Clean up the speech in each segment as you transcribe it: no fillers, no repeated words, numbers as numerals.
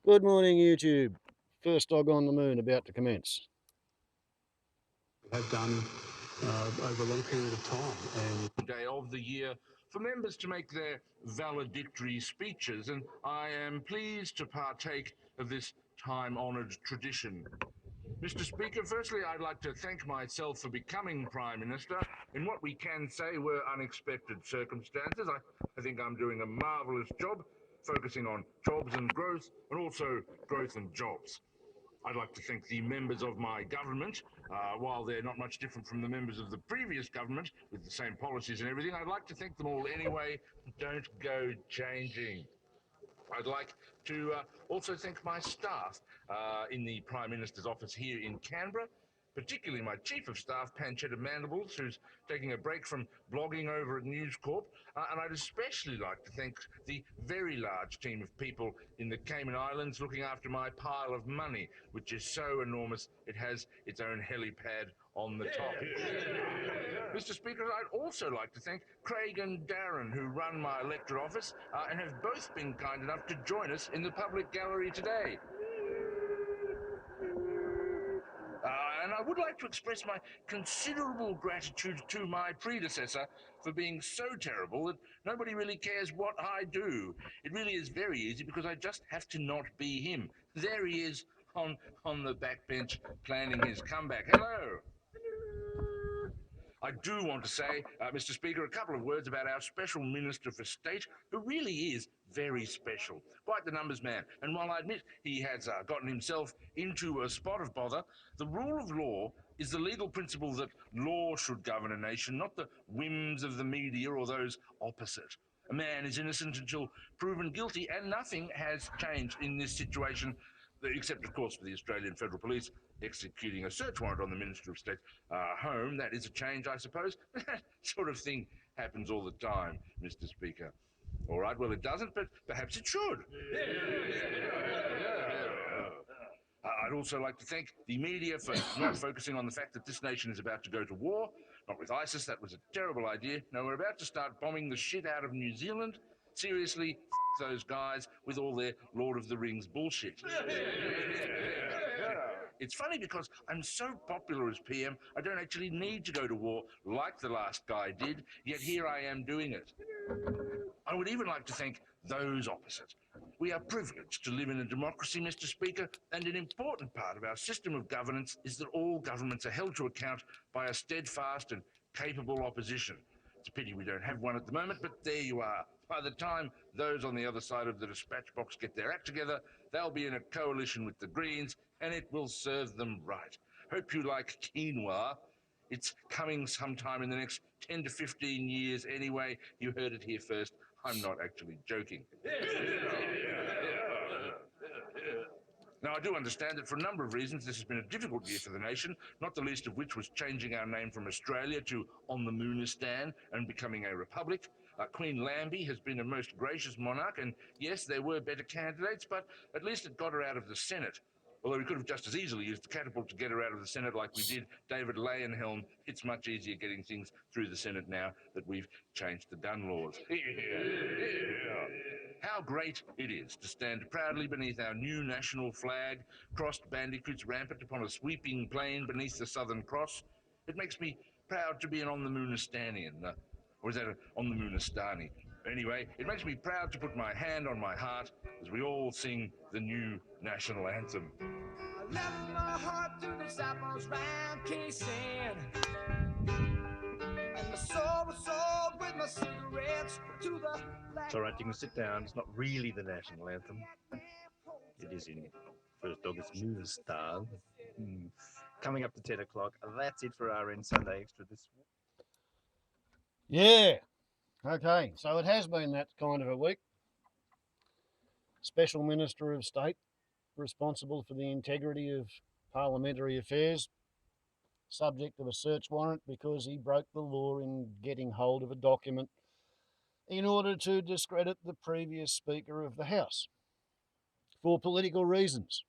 Good morning, YouTube. First dog on the moon about to commence. Have done over a long period of time. And day of the year for members to make their valedictory speeches, and I am pleased to partake of this time-honoured tradition. Mr. Speaker, firstly, I'd like to thank myself for becoming Prime Minister in what we can say were unexpected circumstances. I think I'm doing a marvellous job, focusing on jobs and growth, and also growth and jobs. I'd like to thank the members of my government. While they're not much different from the members of the previous government, with the same policies and everything, I'd like to thank them all anyway. Don't go changing. I'd like to also thank my staff in the Prime Minister's office here in Canberra, particularly my Chief of Staff, Panchetta Mandibles, who's taking a break from blogging over at News Corp. And I'd especially like to thank the very large team of people in the Cayman Islands looking after my pile of money, which is so enormous it has its own helipad on the top. Mr. Speaker, I'd also like to thank Craig and Darren, who run my electorate office and have both been kind enough to join us in the public gallery today. And I would like to express my considerable gratitude to my predecessor for being so terrible that nobody really cares what I do. It really is very easy because I just have to not be him. There he is on the backbench planning his comeback. Hello. I do want to say, Mr. Speaker, a couple of words about our Special Minister for State, who really is very special. Quite the numbers man. And while I admit he has gotten himself into a spot of bother, the rule of law is the legal principle that law should govern a nation, not the whims of the media or those opposite. A man is innocent until proven guilty, and nothing has changed in this situation, except, of course, for the Australian Federal Police executing a search warrant on the Minister of State home. That is a change, I suppose. That sort of thing happens all the time, Mr. Speaker. All right, well, it doesn't, but perhaps it should. I'd also like to thank the media for not focusing on the fact that this nation is about to go to war. Not with ISIS, that was a terrible idea. No, we're about to start bombing the shit out of New Zealand. Seriously, those guys with all their Lord of the Rings bullshit. It's funny because I'm so popular as PM, I don't actually need to go to war like the last guy did, yet here I am doing it. I would even like to thank those opposite. We are privileged to live in a democracy, Mr. Speaker, and an important part of our system of governance is that all governments are held to account by a steadfast and capable opposition. It's a pity we don't have one at the moment, but there you are. By the time those on the other side of the dispatch box get their act together, they'll be in a coalition with the Greens, and it will serve them right. Hope you like quinoa. It's coming sometime in the next 10 to 15 years anyway. You heard it here first. I'm not actually joking. Now, I do understand that for a number of reasons this has been a difficult year for the nation, not the least of which was changing our name from Australia to On the Moonistan and becoming a republic. Queen Lambie has been a most gracious monarch, and yes, there were better candidates, but at least it got her out of the Senate. Although we could have just as easily used the catapult to get her out of the Senate like we did David Leyonhelm. It's much easier getting things through the Senate now that we've changed the gun laws. How great it is to stand proudly beneath our new national flag, crossed bandicoots rampant upon a sweeping plain beneath the Southern Cross. It makes me proud to be an On the Moonistanian, or is that On the Moonistani? Anyway, it makes me proud to put my hand on my heart as we all sing the new national anthem. I left my heart to the sappers round K-San, and my soul was sold with my cigarettes to the black. It's all right, you can sit down. It's not really the national anthem. It is in First August News Star. Coming up to 10 o'clock. That's it for RN Sunday Extra this week. Yeah. Okay, so it has been that kind of a week. Special Minister of State responsible for the integrity of parliamentary affairs, subject of a search warrant because he broke the law in getting hold of a document in order to discredit the previous Speaker of the House for political reasons.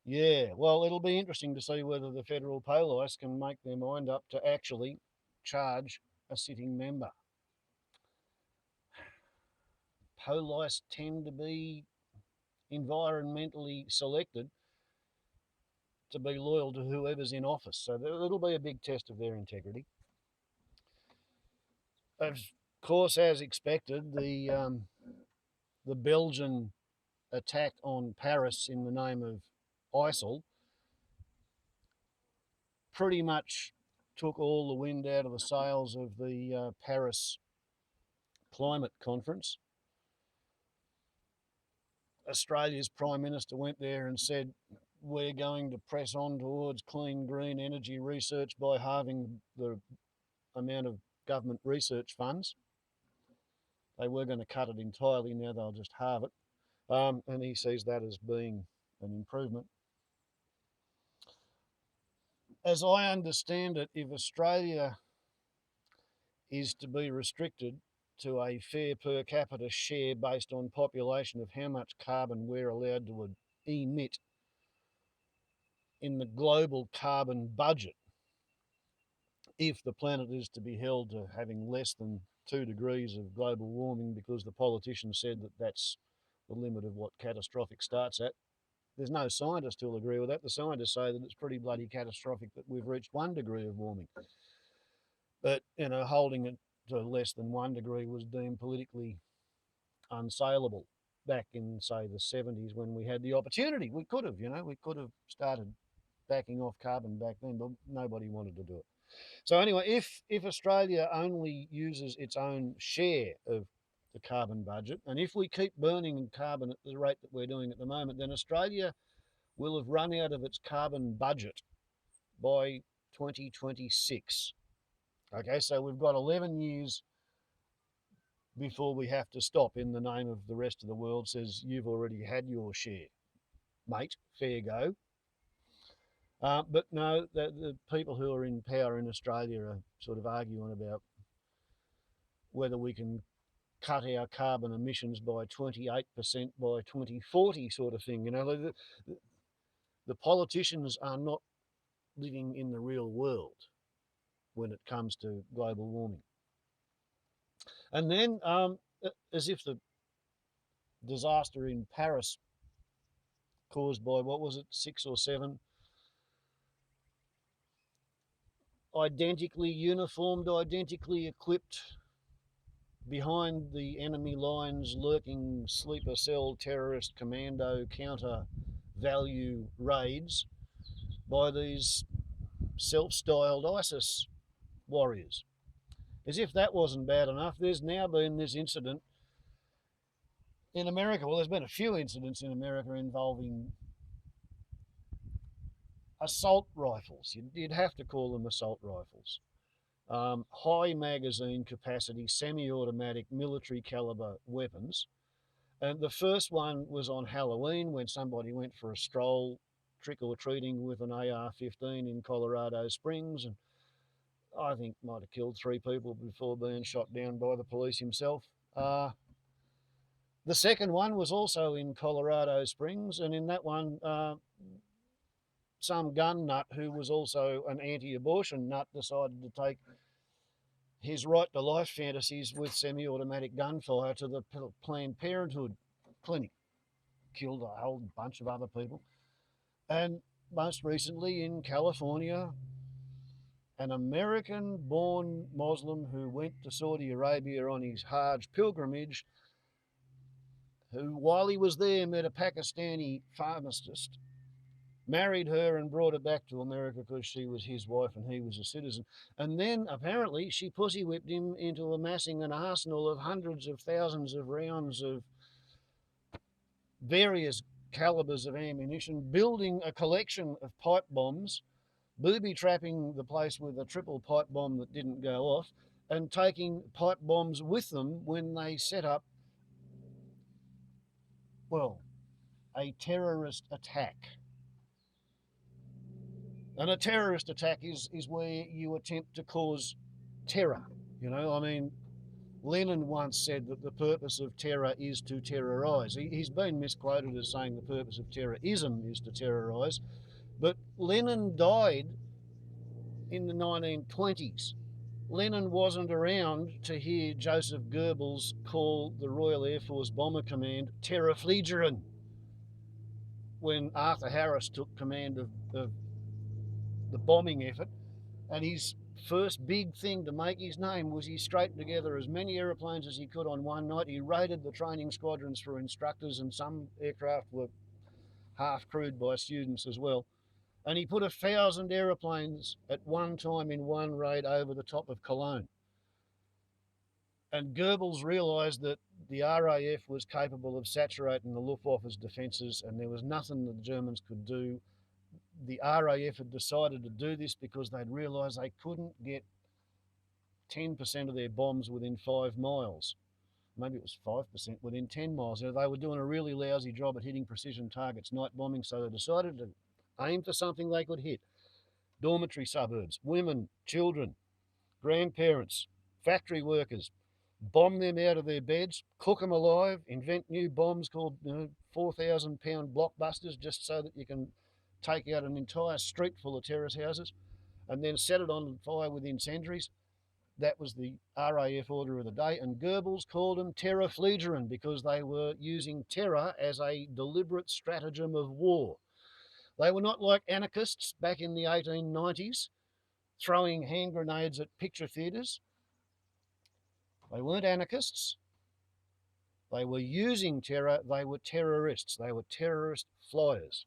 Yeah, well, it'll be interesting to see whether the federal police can make their mind up to actually charge a sitting member. Police tend to be environmentally selected to be loyal to whoever's in office. So it'll be a big test of their integrity. Of course, as expected, the Belgian attack on Paris in the name of ISIL pretty much took all the wind out of the sails of the Paris Climate Conference. Australia's Prime Minister went there and said, we're going to press on towards clean, green energy research by halving the amount of government research funds. They were going to cut it entirely, now they'll just halve it. And he sees that as being an improvement. As I understand it, if Australia is to be restricted to a fair per capita share based on population of how much carbon we're allowed to emit in the global carbon budget, if the planet is to be held to having less than 2 degrees of global warming, because the politicians said that that's the limit of what catastrophic starts at. There's no scientist who'll agree with that. The scientists say that it's pretty bloody catastrophic that we've reached 1 degree of warming. But, you know, holding it to less than 1 degree was deemed politically unsaleable back in, say, the 70s when we had the opportunity. We could have started backing off carbon back then, but nobody wanted to do it. So anyway, if Australia only uses its own share of the carbon budget, and if we keep burning carbon at the rate that we're doing at the moment, then Australia will have run out of its carbon budget by 2026. Okay, so we've got 11 years before we have to stop in the name of the rest of the world says, you've already had your share, mate, fair go. But no, the people who are in power in Australia are sort of arguing about whether we can cut our carbon emissions by 28% by 2040 sort of thing. You know, the politicians are not living in the real world when it comes to global warming. And then, as if the disaster in Paris caused by, what was it, 6 or 7 identically uniformed, identically equipped, behind the enemy lines lurking sleeper cell terrorist commando counter value raids by these self-styled ISIS warriors. As if that wasn't bad enough, there's now been this incident in America. Well, there's been a few incidents in America involving assault rifles. You'd have to call them assault rifles. High magazine capacity, semi-automatic, military caliber weapons. And the first one was on Halloween when somebody went for a stroll, trick-or-treating with an AR-15 in Colorado Springs, and I think might have killed 3 people before being shot down by the police himself. The second one was also in Colorado Springs, and in that one, some gun nut who was also an anti-abortion nut decided to take his right to life fantasies with semi-automatic gunfire to the Planned Parenthood clinic. Killed a whole bunch of other people. And most recently in California, an American-born Muslim who went to Saudi Arabia on his Hajj pilgrimage, who, while he was there, met a Pakistani pharmacist, married her and brought her back to America because she was his wife and he was a citizen. And then apparently she pussy whipped him into amassing an arsenal of hundreds of thousands of rounds of various calibers of ammunition, building a collection of pipe bombs, booby-trapping the place with a triple pipe bomb that didn't go off, and taking pipe bombs with them when they set up, well, a terrorist attack. And a terrorist attack is where you attempt to cause terror. You know, I mean, Lennin once said that the purpose of terror is to terrorize. He's been misquoted as saying the purpose of terrorism is to terrorize. But Lennin died in the 1920s. Lennin wasn't around to hear Joseph Goebbels call the Royal Air Force Bomber Command Terror-Fliegeren. when Arthur Harris took command of the bombing effort, and his first big thing to make his name was he straightened together as many aeroplanes as he could on one night. He raided the training squadrons for instructors, and some aircraft were half crewed by students as well. And he put 1,000 aeroplanes at one time in one raid over the top of Cologne. And Goebbels realised that the RAF was capable of saturating the Luftwaffe's defences, and there was nothing that the Germans could do. The RAF had decided to do this because they'd realised they couldn't get 10% of their bombs within 5 miles. Maybe it was 5% within 10 miles. They were doing a really lousy job at hitting precision targets, night bombing, so they decided to aim for something they could hit. Dormitory suburbs, women, children, grandparents, factory workers, bomb them out of their beds, cook them alive, invent new bombs called 4,000-pound blockbusters just so that you can take out an entire street full of terrace houses, and then set it on fire with incendiaries. That was the RAF order of the day, and Goebbels called them Terror-Fliegeren because they were using terror as a deliberate stratagem of war. They were not like anarchists back in the 1890s, throwing hand grenades at picture theatres. They weren't anarchists. They were using terror. They were terrorists. They were terrorist flyers.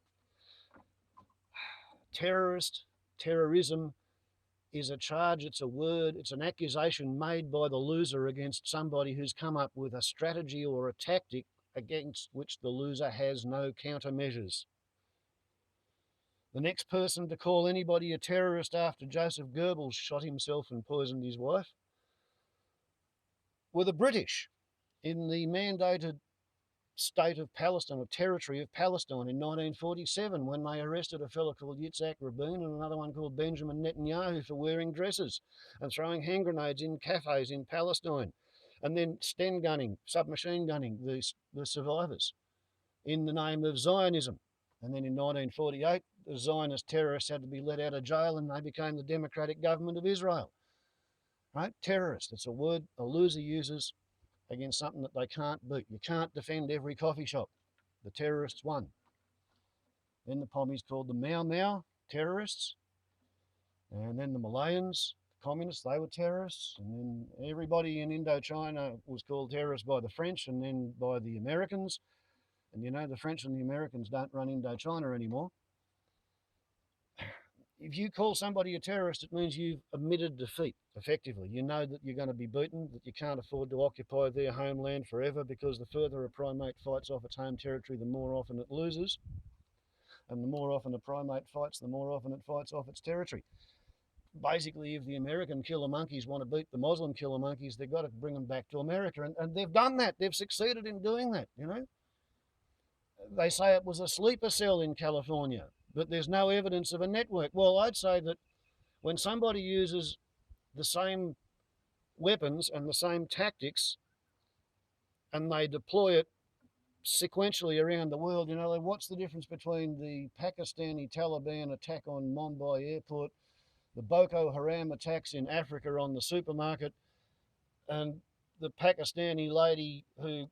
Terrorism is a charge, it's a word, it's an accusation made by the loser against somebody who's come up with a strategy or a tactic against which the loser has no countermeasures. The next person to call anybody a terrorist after Joseph Goebbels shot himself and poisoned his wife were the British in the mandated state of Palestine, or territory of Palestine, in 1947, when they arrested a fellow called Yitzak Rabin and another one called Benjamin Nettinyahu for wearing dresses and throwing hand grenades in cafes in Palestine, and then Sten gunning, submachine gunning the survivors in the name of Zionism. And then in 1948, the Zionist terrorists had to be let out of jail and they became the democratic government of Israel. Right? Terrorist, it's a word a loser uses against something that they can't beat. You can't defend every coffee shop. The terrorists won. Then the pommies called the Mau Mau terrorists, and then the Malayans, the communists, they were terrorists, and then everybody in Indochina was called terrorists by the French and then by the Americans. And you know, the French and the Americans don't run Indochina anymore. If you call somebody a terrorist, it means you've admitted defeat, effectively. You know that you're going to be beaten, that you can't afford to occupy their homeland forever, because the further a primate fights off its home territory, the more often it loses. And the more often a primate fights, the more often it fights off its territory. Basically, if the American killer monkeys want to beat the Muslim killer monkeys, they've got to bring them back to America. And they've done that. They've succeeded in doing that, you know. They say it was a sleeper cell in California, but there's no evidence of a network. Well, I'd say that when somebody uses the same weapons and the same tactics and they deploy it sequentially around the world, you know, what's the difference between the Pakistani Taliban attack on Mumbai airport, the Boko Haram attacks in Africa on the supermarket, and the Pakistani lady who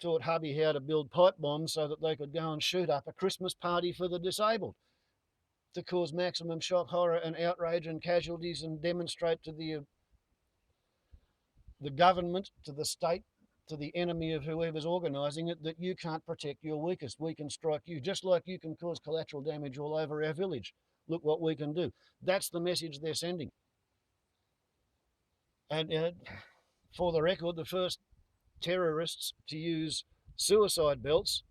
taught hubby how to build pipe bombs so that they could go and shoot up a Christmas party for the disabled to cause maximum shock, horror and outrage and casualties, and demonstrate to the government, to the state, to the enemy of whoever's organising it, that you can't protect your weakest. We can strike you, just like you can cause collateral damage all over our village. Look what we can do. That's the message they're sending. And for the record, the first terrorists to use suicide belts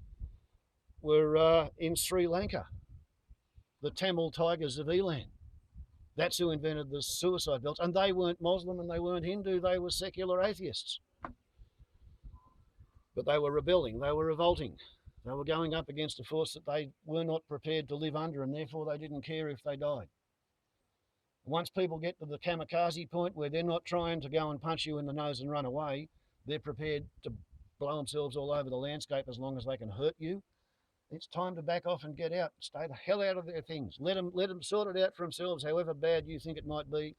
were in Sri Lanka, the Tamil Tigers of Elan. That's who invented the suicide belts. And they weren't Muslim and they weren't Hindu, they were secular atheists. But they were rebelling, they were revolting. They were going up against a force that they were not prepared to live under, and therefore they didn't care if they died. Once people get to the kamikaze point where they're not trying to go and punch you in the nose and run away, they're prepared to blow themselves all over the landscape as long as they can hurt you. It's time to back off and get out. Stay the hell out of their things. Let them sort it out for themselves, however bad you think it might be.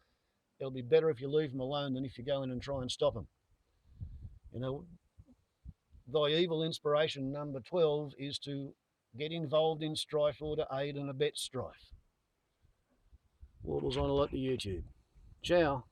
It'll be better if you leave them alone than if you go in and try and stop them. You know, thy evil inspiration number 12 is to get involved in strife or to aid and abet strife. Wardle's on a lot to YouTube. Ciao.